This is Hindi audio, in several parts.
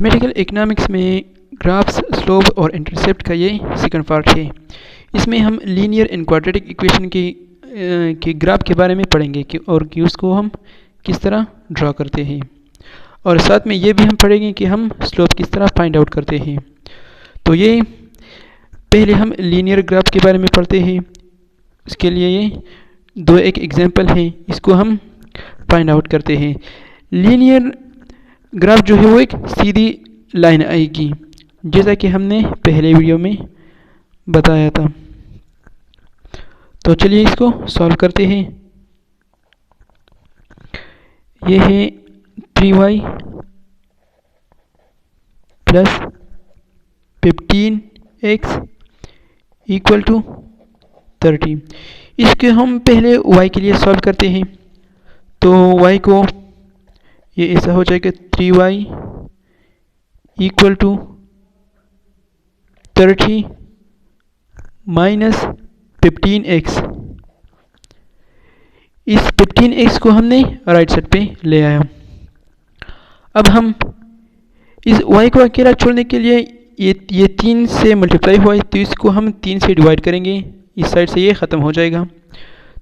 मैथमेटिकल इकोनॉमिक्स में ग्राफ्स, स्लोप और इंटरसेप्ट का ये सेकंड पार्ट है। इसमें हम लीनियर एंड क्वाड्रेटिक इक्वेशन के ग्राफ के बारे में पढ़ेंगे कि उसको हम किस तरह ड्रा करते हैं, और साथ में ये भी हम पढ़ेंगे कि हम स्लोप किस तरह फाइंड आउट करते हैं। तो ये पहले हम लीनियर ग्राफ के बारे में पढ़ते हैं। इसके लिए ये एक एग्जांपल है, इसको हम फाइंड आउट करते हैं। लीनियर ग्राफ जो है वो एक सीधी लाइन आएगी, जैसा कि हमने पहले वीडियो में बताया था। तो चलिए इसको सॉल्व करते हैं। ये है 3y plus 15x equal to 30। इसके हम पहले y के लिए सॉल्व करते हैं। तो y को ये ऐसा हो जाएगा 3y equal to 30 minus 15x। इस 15x को हमने राइट साइड पे ले आया। अब हम इस y को अकेला छोड़ने के लिए ये 3 से मल्टीप्लाई हुआ है, तो इसको हम 3 से डिवाइड करेंगे। इस साइड से ये ख़त्म हो जाएगा,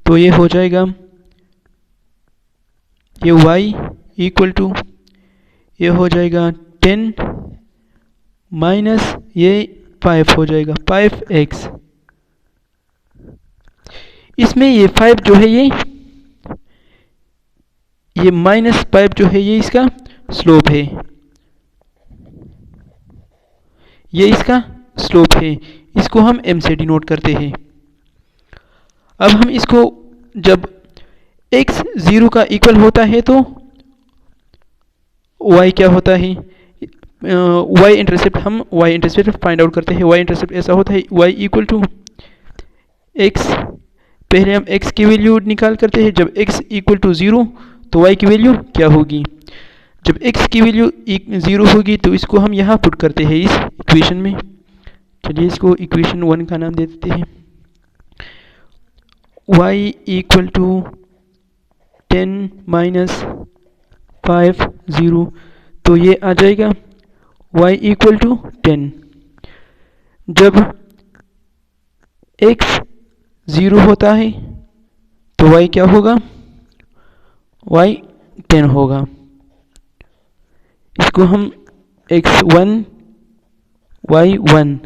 तो ये हो जाएगा ये y इक्वल टू ये हो जाएगा 10 माइनस ये 5 हो जाएगा 5x। इसमें ये 5 जो है ये माइनस 5 जो है ये इसका स्लोप है, ये इसका स्लोप है। इसको हम m से डिनोट करते हैं। अब हम इसको जब x 0 का इक्वल होता है तो y क्या होता है, y इंटरसेप्ट, हम y इंटरसेप्ट फाइंड आउट करते हैं। y इंटरसेप्ट ऐसा होता है y इक्वल टू x। पहले हम x की वैल्यू निकाल करते हैं। जब x इक्वल टू 0 तो y की वैल्यू क्या होगी। जब x की वैल्यू 0 होगी तो इसको हम यहाँ पुट करते हैं इस इक्वेशन में। चलिए इसको इक्वेशन 1 का नाम दे देते हैं। y इक्वल टू 10 माइनस 5 0, तो ये आ जाएगा y इक्वल टू 10। जब x 0 होता है तो y क्या होगा, y 10 होगा। इसको हम x1 y1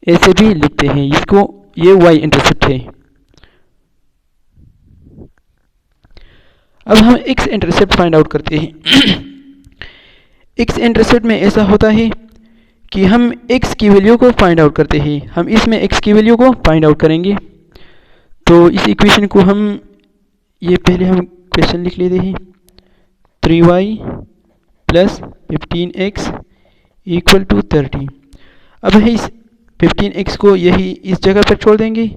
ऐसे भी लिखते हैं। इसको ये y इंटरसेप्ट है। अब हम x इंटरसेप्ट फाइंड आउट करते हैं। x इंटरसेप्ट में ऐसा होता है कि हम x की वैल्यू को फाइंड आउट करते हैं। हम इसमें x की वैल्यू को फाइंड आउट करेंगे। तो इस इक्वेशन को हम ये पहले हम क्वेश्चन लिख लेते हैं। 3y plus 15x equal to 30। अब इस 15x को यही इस जगह पर छोड़ देंगे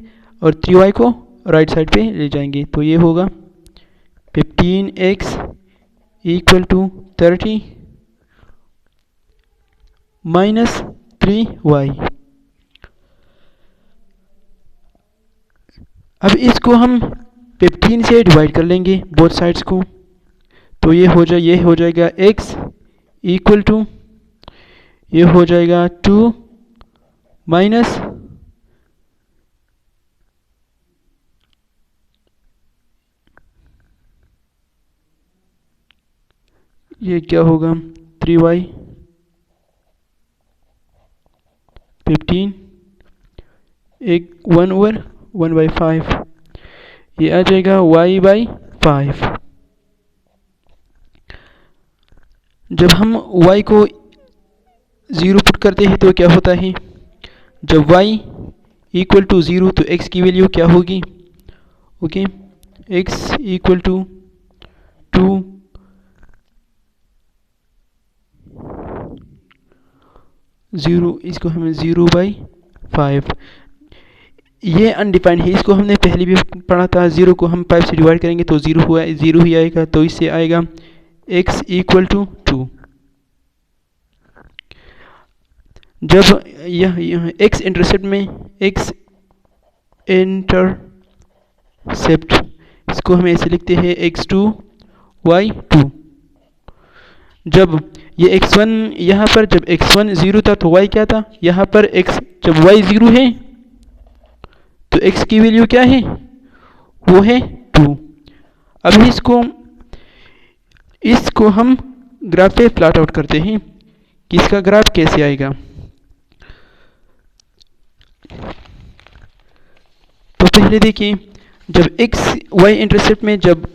और 3y को राइट साइड पे ले जाएंगे। तो ये होगा 15x equal to 30 minus 3y। अब इसको हम 15 से डिवाइड कर लेंगे बोथ साइड्स को। तो ये हो जाएगा x इक्वल टू ये हो जाएगा 2 माइनस ये क्या होगा 3y 15 एक 1 ओवर 1/5, ये आ जाएगा y/5। जब हम y को 0 पुट करते हैं तो क्या होता है, जब y इक्वल टू 0 तो x की वैल्यू क्या होगी। ओके, x इक्वल टू 2 0, इसको हमें 0/5। ये अनडिफाइंड है, इसको हमने पहले भी पढ़ा था। 0 को हम 5 से डिवाइड करेंगे तो 0 ही आएगा। तो इससे आएगा x इक्वल टू 2। जब यह x इंटरसेप्ट में x इंटरसेप्ट, इसको हम ऐसे लिखते हैं x2 y2। जब ये x1 यहाँ पर जब x1 0 था तो y क्या था, यहाँ पर x जब y 0 है तो x की वैल्यू क्या है, वो है 2। अब इसको हम ग्राफ पे प्लॉट आउट करते हैं कि इसका ग्राफ कैसे आएगा। तो पहले देखिए, जब x y इंटरसेप्ट में जब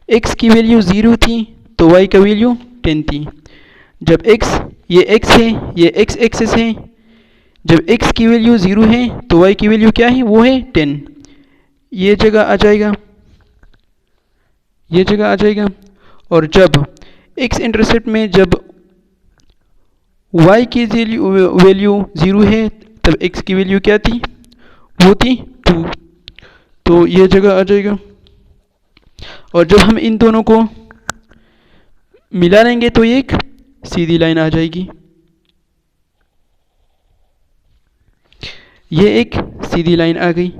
x की वैल्यू 0 थी तो y का वैल्यू 10 थी। जब ये x है, ये x एक्सिस है, जब x की वैल्यू 0 है तो y की वैल्यू क्या है, वो है 10। ये जगह आ जाएगा, ये जगह आ जाएगा। और जब x इंटरसेप्ट में जब y की वैल्यू 0 है तब x की वैल्यू क्या थी, वो थी 2। तो ये जगह आ जाएगा। और जब हम इन दोनों को मिला लेंगे तो ये एक सीधी लाइन आ जाएगी। ये एक सीधी लाइन आ गई,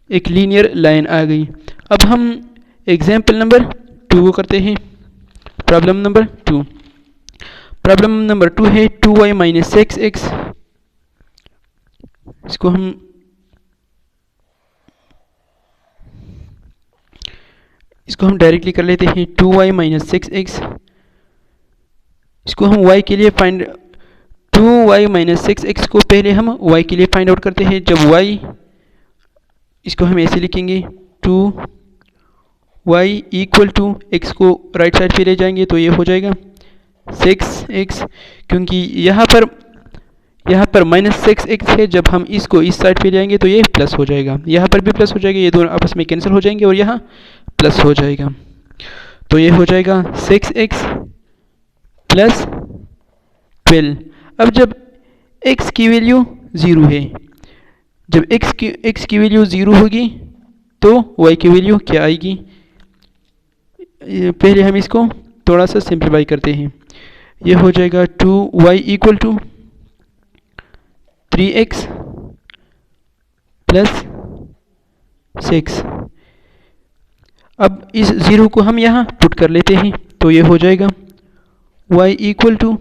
एक लीनियर लाइन आ गई। अब हम एग्जाम्पल नंबर 2 को करते हैं। प्रॉब्लम नंबर 2, प्रॉब्लम नंबर 2 है 2y माइनस 6x। इसको हम डायरेक्टली कर लेते हैं 2y माइनस 6x। इसको हम y के लिए फाइंड 2y माइनस 6x को पहले हम y के लिए फाइंड आउट करते हैं। जब y, इसको हम ऐसे लिखेंगे 2y इक्वल टू x को राइट साइड पे ले जाएंगे तो ये हो जाएगा 6x, क्योंकि यहाँ पर माइनस 6x है। जब हम इसको इस साइड पे ले आएंगे तो ये प्लस हो जाएगा, यहाँ पर भी प्लस हो जाएगा, ये दोनों आपस में कैंसिल हो जाएंगे और यहाँ प्लस हो जाएगा। तो ये हो जाएगा 6x प्लस 12। अब जब x की वैल्यू 0 है, जब x की वैल्यू 0 होगी तो y की वैल्यू क्या आएगी। पहले हम इसको थोड़ा सा सिंप्लीफाई करते हैं। ये हो जाएगा 2y equal to 3x plus 6। अब इस 0 को हम यहाँ पुट कर लेते हैं तो ये हो जाएगा y इक्वल टू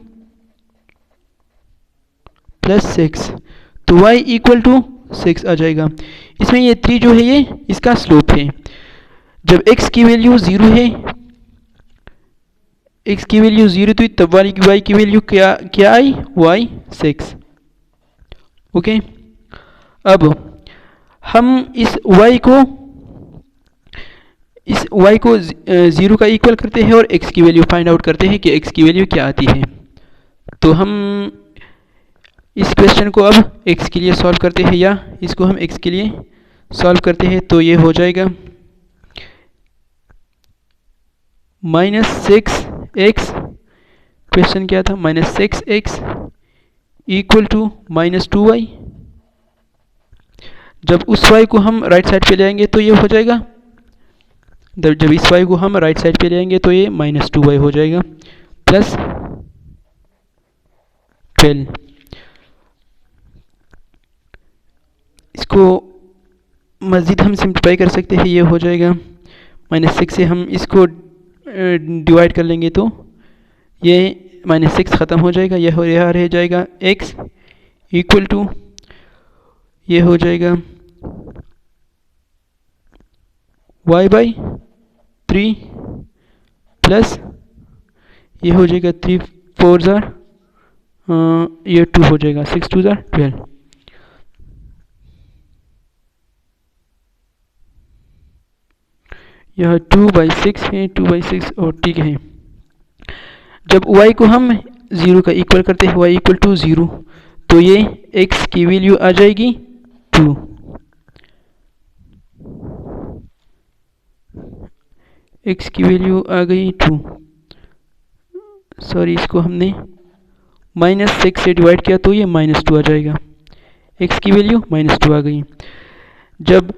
प्लस 6। तो y इक्वल टू 6 आ जाएगा। इसमें ये 3 जो है ये इसका स्लोप है। जब x की वैल्यू 0 है, x की वैल्यू 0 थी तब y की वैल्यू क्या आई, y 6। ओके, अब हम इस y को 0 का इक्वल करते हैं और x की वैल्यू फाइंड आउट करते हैं कि x की वैल्यू क्या आती है। तो हम इस क्वेश्चन को अब x के लिए सॉल्व करते हैं, या इसको हम x के लिए सॉल्व करते हैं। तो ये हो जाएगा -6x, क्वेश्चन क्या था, -6x इक्वल टू -2y। जब उस y को हम राइट साइड पे ले आएंगे तो ये हो जाएगा, जब इस y को हम राइट साइड पे ले आएंगे तो ये -2y हो जाएगा प्लस 12। इसको मज़ीद हम सिंप्लीफाई कर सकते हैं। ये हो जाएगा -6 से हम इसको डिवाइड कर लेंगे तो ये -6 ख़त्म हो जाएगा। यह रह जाएगा x इक्वल टू, ये हो जाएगा y बाई 3 प्लस ये हो जाएगा 3 4 ज़ार, ये 2 हो जाएगा, 6 2 ज़ार 12। यह 2/6 है, 2/6 और ठीक है। जब y को हम 0 का इक्वल करते हैं, y इक्वल टू 0, तो ये x की वैल्यू आ जाएगी 2। x की वैल्यू आ गई 2, सॉरी इसको हमने -6 से डिवाइड किया तो ये -2 आ जाएगा, x की वैल्यू -2 आ गई। जब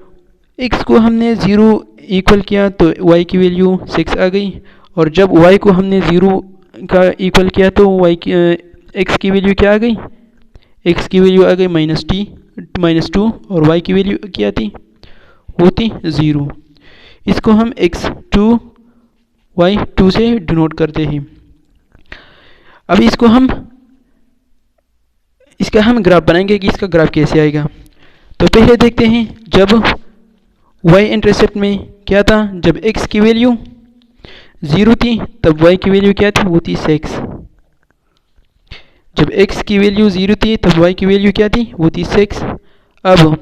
x को हमने 0 इक्वल किया तो y की वैल्यू 6 आ गई, और जब y को हमने 0 का इक्वल किया तो x की वैल्यू क्या आ गई, x की वैल्यू आ गई -2 और y की वैल्यू क्या थी, वो थी 0। इसको हम x2 y2 से डिनोट करते हैं। अब इसका हम ग्राफ बनाएंगे कि इसका ग्राफ कैसे आएगा। तो पहले देखते हैं, जब y इंटरसेप्ट में क्या था, जब x की वैल्यू 0 थी तब y की वैल्यू क्या थी, वो थी 6। जब x की वैल्यू 0 थी तब y की वैल्यू क्या थी, वो थी 6। अब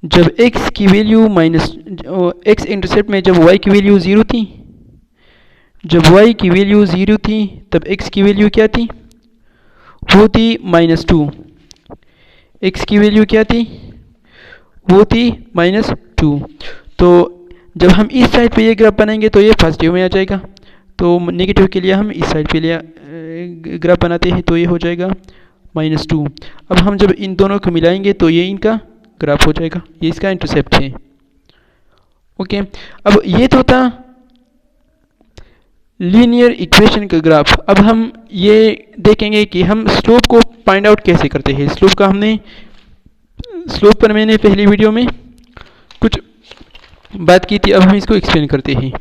जब x की वैल्यू x इंटरसेप्ट में जब y की वैल्यू 0 थी, जब y की वैल्यू 0 थी तब x की वैल्यू क्या थी, वो थी -2। x की वैल्यू क्या थी, वो थी -2। तो जब हम इस साइड पे ये ग्राफ बनाएंगे तो ये पॉजिटिव में आ जाएगा। तो नेगेटिव के लिए हम इस साइड पे ग्राफ बनाते हैं, तो ये हो जाएगा -2। अब हम जब इन दोनों को मिलाएंगे तो ये इनका ग्राफ हो जाएगा, ये इसका इंटरसेप्ट है। ओके, अब ये तो था लीनियर इक्वेशन का ग्राफ। अब हम ये देखेंगे कि हम स्लोप को फाइंड आउट कैसे करते हैं। स्लोप पर मैंने पहली वीडियो में कुछ बात की थी, अब हम इसको एक्सप्लेन करते हैं।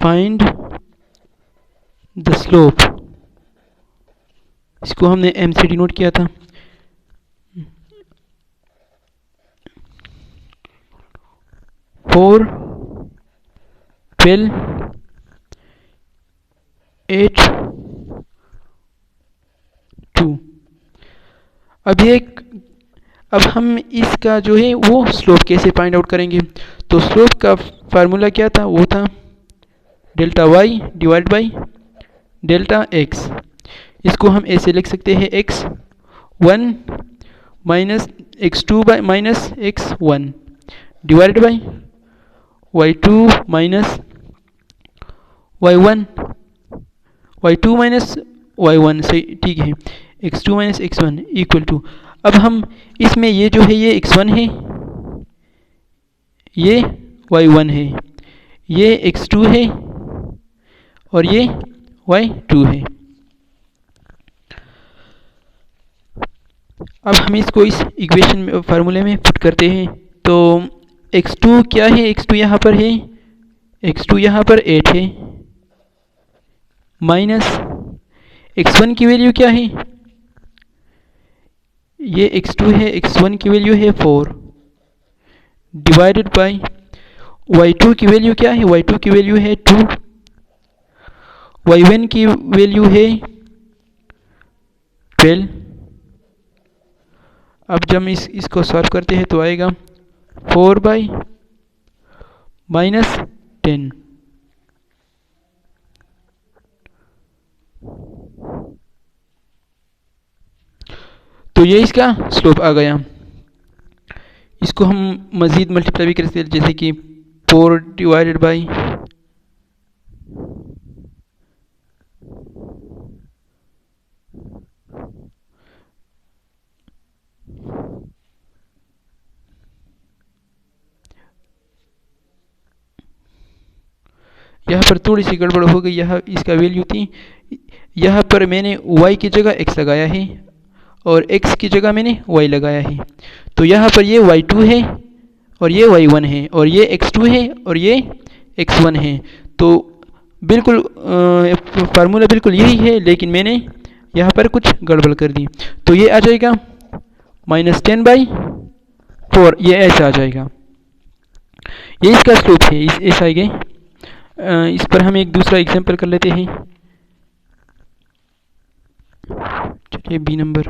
फाइंड द स्लोप, इसको हमने m से डिनोट किया था। फोर 12 8 2। अब हम इसका जो है वो स्लोप कैसे फाइंड आउट करेंगे। तो स्लोप का फार्मूला क्या था, वो था delta y divide by delta x। इसको हम ऐसे लिख सकते हैं x1 minus x2 by minus x1 divided by y2 minus y1, y2 minus y1, सही ठीक है, x2 minus x1 equal to. अब हम इसमें ये जो है ये x1 है, ये y1 है, ये x2 है और ये y2 है। अब हम इसको इस इक्वेशन में फार्मूले में पुट करते हैं। तो x2 क्या है, x2 यहाँ पर है, x2 यहाँ पर 8 है, माइनस x1 की वैल्यू क्या है, ये x2 है, x1 की वैल्यू है 4 डिवाइडेड बाय y2 की वैल्यू क्या है, y2 की वैल्यू है 2, y1 की वैल्यू है 12। अब जब इसको सॉल्व करते हैं तो आएगा 4 बाई माइनस 10। तो ये इसका स्लोप आ गया। इसको हम मज़ीद मल्टीप्लाई भी कर सकते हैं, जैसे कि 4 डिवाइडेड बाई यहाँ पर थोड़ी सी गड़बड़ हो गई। यहाँ इसका वैल्यू थी, यहाँ पर मैंने y की जगह x लगाया है और x की जगह मैंने y लगाया है। तो यहाँ पर ये y2 है और ये y1 है और ये x2 है और ये x1 है। तो बिल्कुल फार्मूला बिल्कुल यही है, लेकिन मैंने यहाँ पर कुछ गड़बड़ कर दी। तो ये आ जाएगा -10/4, ये ऐसा आ जाएगा। ये इसका स्लोप है, ऐसा आएगा। इस पर हम एक दूसरा एग्जांपल कर लेते हैं। चलिए B number.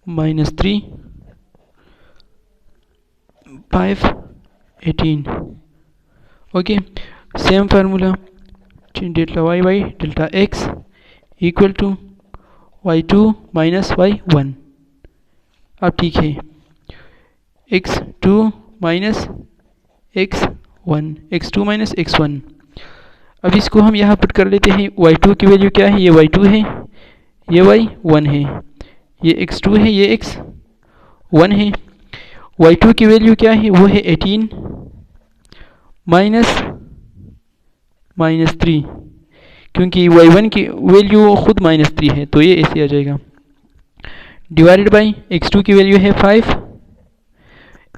-3 5 18। Okay, same formula, delta y by delta x equal to y2 minus y1। अब ठीक है, x2 minus x1, x2 minus x1। अब इसको हम यहाँ पुट कर लेते हैं। y2 की वैल्यू क्या है, ये y2 है, ये y1 है, ये x2 है, ये x1 है। y2 की वैल्यू क्या है, वो है 18 -3, क्योंकि y1 की वैल्यू खुद -3 है, तो ये ऐसे आ जाएगा। डिवाइडेड बाई x2 की वैल्यू है 5,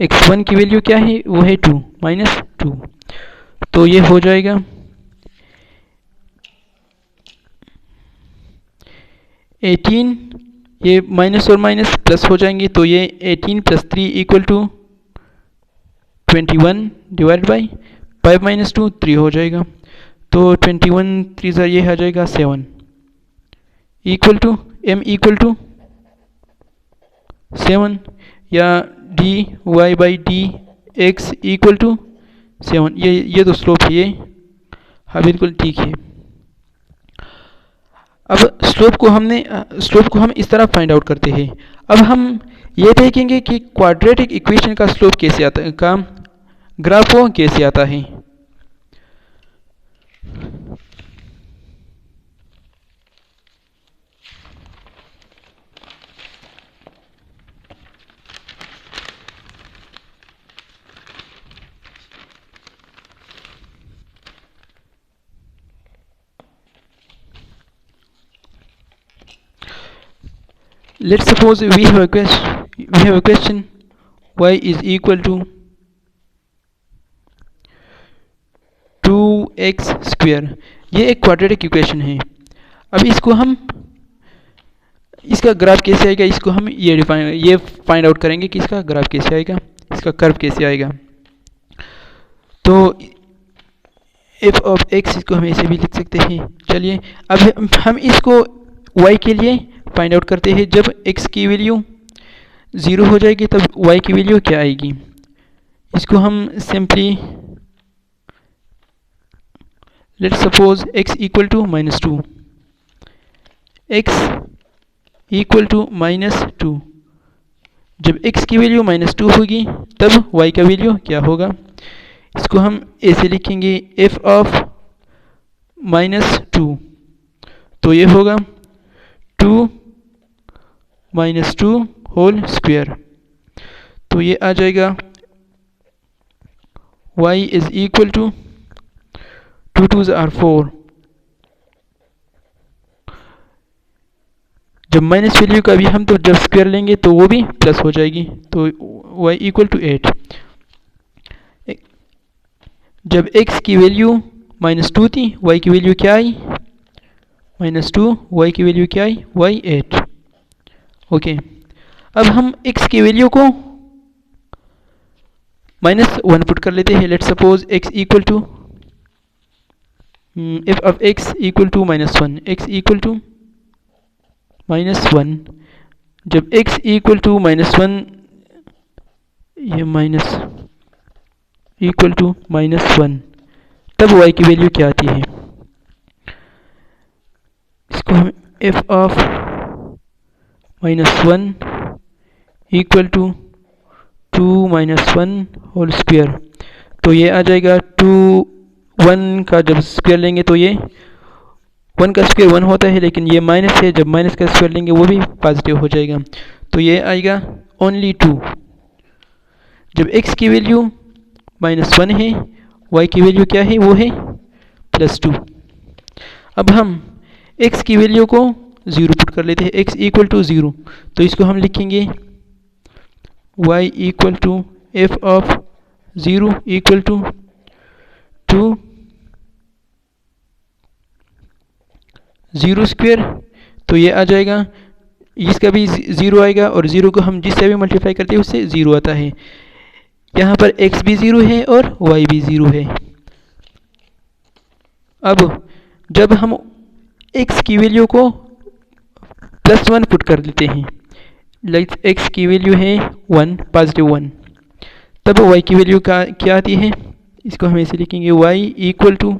x1 की वैल्यू क्या है, वो है 2 -2, तो ये हो जाएगा 18, ये माइनस और माइनस प्लस हो जाएंगे, तो ये 18 + 3 = 21 डिवाइड बाई 5 - 2 3 हो जाएगा, तो 21 3 ये आ जाएगा 7 = m = 7 या dy/dx = 7। ये तो स्लोप है ये, हाँ बिल्कुल ठीक है। अब स्लोप को हम इस तरह फाइंड आउट करते हैं। अब हम ये देखेंगे कि क्वाड्रेटिक इक्वेशन का स्लोप कैसे आता है, का ग्राफ वो कैसे आता है। Let's suppose we have a question y is equal to 2x²। ये एक क्वाड्रेटिक इक्वेशन है। अब इसका ग्राफ कैसे आएगा, इसको हम ये फाइंड आउट करेंगे कि इसका ग्राफ कैसे आएगा, इसका कर्व कैसे आएगा। तो f ऑफ x इसको हम ऐसे भी लिख सकते हैं। चलिए अब हम इसको y के लिए फाइंड आउट करते हैं। जब x की वैल्यू 0 हो जाएगी तब y की वैल्यू क्या आएगी, इसको हम simply let's suppose x = -2, x = -2। जब x की वैल्यू -2 होगी तब y का वैल्यू क्या होगा, इसको हम ऐसे लिखेंगे f ऑफ -2, तो ये होगा 2 - 2 होल स्क्वायर, तो ये आ जाएगा y is equal to 2 2s are 4। जब माइनस वैल्यू का भी हम तो जब स्क्वायर लेंगे तो वो भी प्लस हो जाएगी, तो y = 8। जब x की वैल्यू -2 थी, y की वैल्यू क्या आई, -2, y की वैल्यू क्या आई, y 8। ओके, अब हम x की वैल्यू को -1 पुट कर लेते हैं। Let's suppose x = f of x = -1, x = -1। जब x = -1, ये माइनस = -1, तब y की वैल्यू क्या आती है, इसको हम f ऑफ -1 = 2 - 1 होल स्क्वायर, तो ये आ जाएगा 2 1 का जब स्क्वायर लेंगे तो ये 1 का स्क्वायर 1 होता है, लेकिन ये माइनस है, जब माइनस का स्क्वायर लेंगे वो भी पॉजिटिव हो जाएगा, तो ये आएगा ओनली 2। जब x की वैल्यू -1 है, y की वैल्यू क्या है, वो है +2। अब हम x की वैल्यू को 0 पुट कर लेते हैं, x = 0, तो इसको हम लिखेंगे y = f ऑफ 0 = 2 0 स्क्वायर, तो ये आ जाएगा, इसका भी 0 आएगा और 0 को हम जिससे भी मल्टीप्लाई करते हैं उससे 0 आता है। यहाँ पर x भी 0 है और y भी 0 है। अब जब हम x की वैल्यू को +1 पुट कर देते हैं, लाइक x की वैल्यू है 1 +1, तब y की वैल्यू क्या आती है, इसको हम ऐसे लिखेंगे y =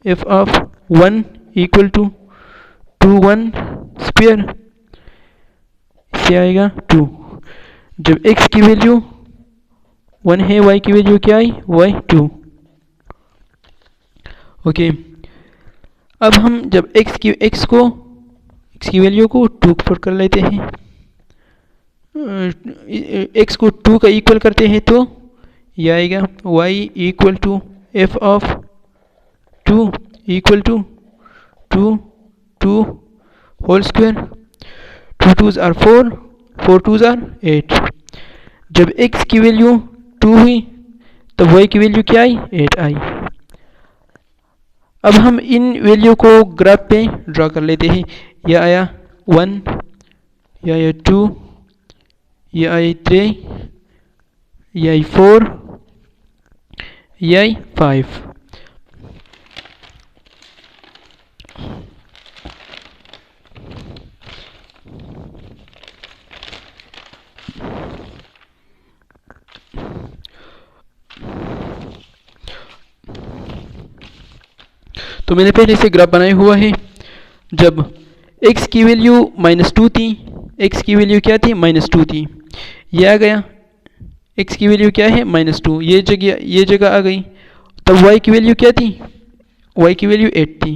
f ऑफ 1 = 2 1 स्क्वायर, इससे आएगा 2। जब x की वैल्यू 1 है, y की वैल्यू क्या आई, y 2। ओके, अब हम जब x को x की वैल्यू को 2 पुट कर लेते हैं, x को 2 का इक्वल करते हैं तो ये आएगा y equal to f of 2 equal to 2 whole square, 2 2s are 4, 4 2s are 8। जब x की वैल्यू 2 हुई तब y की वैल्यू क्या आई, 8 आई। अब हम इन वैल्यू को ग्राफ पे ड्रा कर लेते हैं। यह आया 1, यह आया 2, यह आई 3, यह आई 4, यह आई 5। तो मैंने पहले से ग्राफ बनाया हुआ है। जब x की वैल्यू -2 थी, x की वैल्यू क्या थी, -2 थी, ये आ गया x की वैल्यू क्या है, -2, ये जगह आ गई। तब y की वैल्यू क्या थी, y की वैल्यू 8 थी,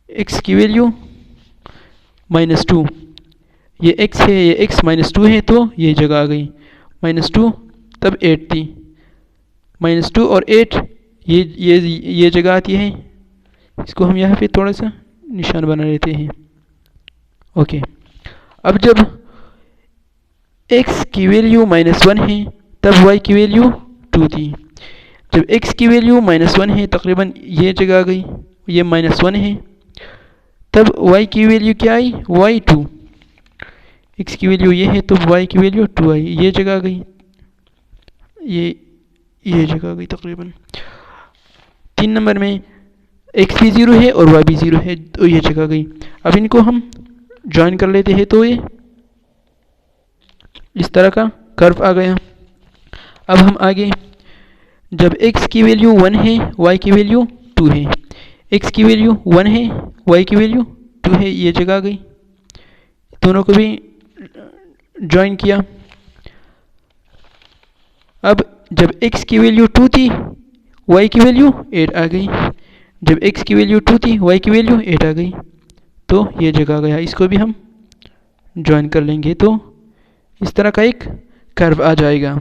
x की वैल्यू -2, ये x है, ये x -2 है, तो ये जगह आ गई -2, तब 8 थी, -2 और 8 ये जगह आती है। इसको हम यहाँ पे थोड़ा सा निशान बना लेते हैं। ओके, अब जब x की वैल्यू -1 है तब y की वैल्यू 2 थी। जब x की वैल्यू -1 है, तकरीबन ये जगह आ गई, ये -1 है, तब y की वैल्यू क्या आई, y 2। x की वैल्यू ये है तो y की वैल्यू 2 आई, ये जगह आ गई, ये जगह आ गई तकरीबन। 3 नंबर में x भी 0 है और y भी 0 है, तो ये जगह गई। अब इनको हम ज्वाइन कर लेते हैं तो ये इस तरह का कर्व आ गया। अब हम आगे, जब x की वैल्यू 1 है, y की वैल्यू 2 है, x की वैल्यू 1 है, y की वैल्यू 2 है, ये जगह आ गई। दोनों को भी ज्वाइन किया। अब जब x की वैल्यू 2 थी, y की वैल्यू 8 आ गई। जब x की वैल्यू 2 थी, y की वैल्यू 8 आ गई, तो ये जगह आ गया। इसको भी हम ज्वाइन कर लेंगे तो इस तरह का एक कर्व आ जाएगा।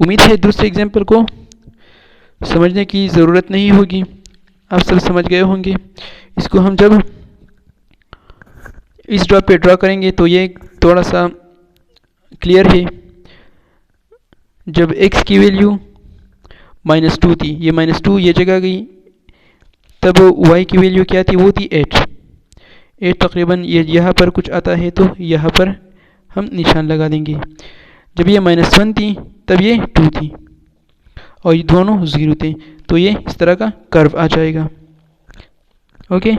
उम्मीद है दूसरे एग्जाम्पल को समझने की ज़रूरत नहीं होगी, आप सब समझ गए होंगे। इसको हम जब इस ड्रॉप पे ड्रॉ करेंगे तो ये थोड़ा सा क्लियर है। जब x की वैल्यू -2 थी, ये -2 ये जगह गई, तब y की वैल्यू क्या थी, वो थी 8 तकरीबन, ये यहाँ पर कुछ आता है तो यहाँ पर हम निशान लगा देंगे। जब ये -1 थी तब ये 2 थी और ये दोनों 0 थे, तो ये इस तरह का कर्व आ जाएगा। ओके।